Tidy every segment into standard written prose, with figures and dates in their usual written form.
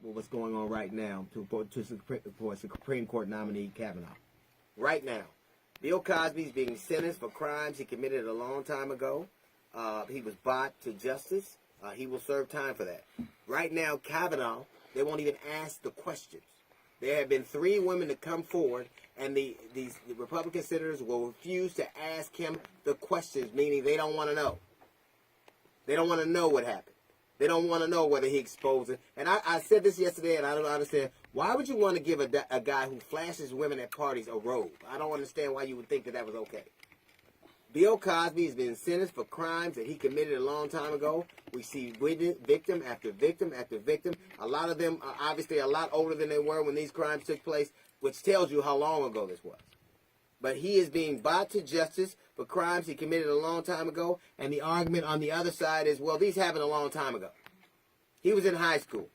What's going on right now for Supreme Court nominee Kavanaugh. Right now, Bill Cosby's being sentenced for crimes he committed a long time ago. He was brought to justice. He will serve time for that. Right now, Kavanaugh, they won't even ask the questions. There have been 3 women to come forward, and the Republican senators will refuse to ask him the questions, meaning they don't want to know. They don't want to know what happened. They don't want to know whether he exposed it. And I said this yesterday, and I don't understand. Why would you want to give a guy who flashes women at parties a robe? I don't understand why you would think that was okay. Bill Cosby has been sentenced for crimes that he committed a long time ago. We see victim after victim after victim. A lot of them are obviously a lot older than they were when these crimes took place, which tells you how long ago this was. But he is being brought to justice for crimes he committed a long time ago, and the argument on the other side is, well, these happened a long time ago. He was in high school.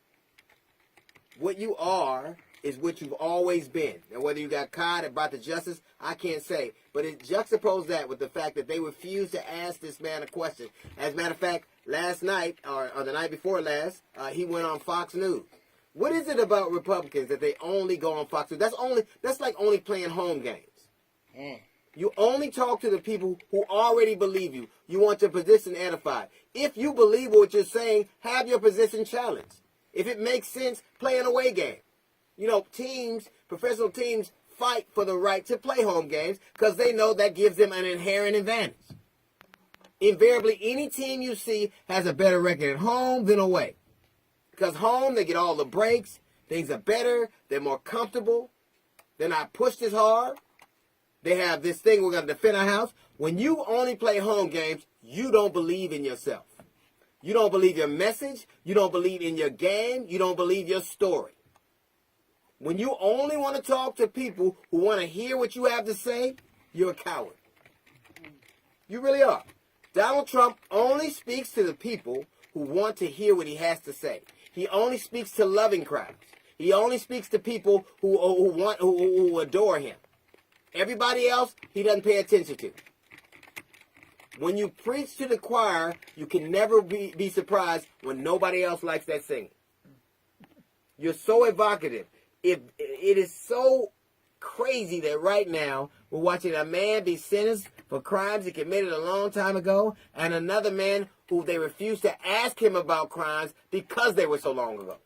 What you are is what you've always been. And whether you got caught and brought to justice, I can't say. But it juxtaposes that with the fact that they refused to ask this man a question. As a matter of fact, last night, or the night before last, he went on Fox News. What is it about Republicans that they only go on Fox News? That's like only playing home games. You only talk to the people who already believe you. You want your position edified. If you believe what you're saying, have your position challenged. If it makes sense, play an away game. You know, professional teams fight for the right to play home games because they know that gives them an inherent advantage. Invariably, any team you see has a better record at home than away. Because home, they get all the breaks. Things are better. They're more comfortable. They're not pushed as hard. They have this thing, we're going to defend our house. When you only play home games, you don't believe in yourself. You don't believe your message. You don't believe in your game. You don't believe your story. When you only want to talk to people who want to hear what you have to say, you're a coward. You really are. Donald Trump only speaks to the people who want to hear what he has to say. He only speaks to loving crowds. He only speaks to people who adore him. Everybody else, he doesn't pay attention to. When you preach to the choir, you can never be surprised when nobody else likes that singing. You're so evocative. It is so crazy that right now we're watching a man be sentenced for crimes he committed a long time ago, and another man who they refuse to ask him about crimes because they were so long ago.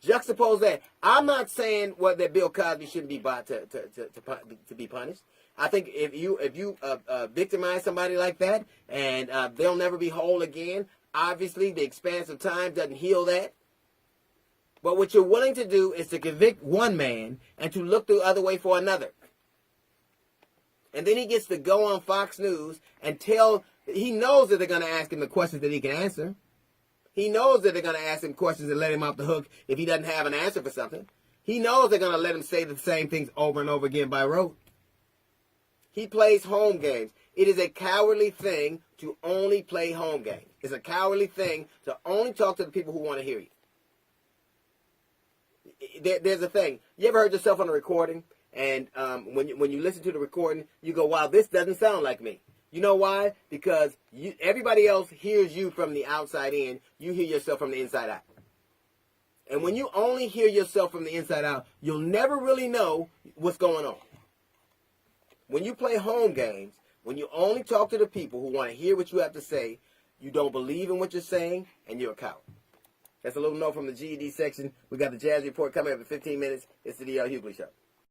Juxtapose that. I'm not saying that Bill Cosby shouldn't be brought to be punished. I think if you victimize somebody like that and they'll never be whole again, obviously the expanse of time doesn't heal that. But what you're willing to do is to convict one man and to look the other way for another. And then he gets to go on Fox News and he knows that they're going to ask him the questions that he can answer. He knows that they're going to ask him questions and let him off the hook if he doesn't have an answer for something. He knows they're going to let him say the same things over and over again by rote. He plays home games. It is a cowardly thing to only play home games. It's a cowardly thing to only talk to the people who want to hear you. There's a thing. You ever heard yourself on a recording? And when you listen to the recording, you go, wow, this doesn't sound like me. You know why? Because everybody else hears you from the outside in. You hear yourself from the inside out. And when you only hear yourself from the inside out, you'll never really know what's going on. When you play home games, when you only talk to the people who want to hear what you have to say, you don't believe in what you're saying, and you're a coward. That's a little note from the GED section. We got the Jazz Report coming up in 15 minutes. It's the DL Hughley Show.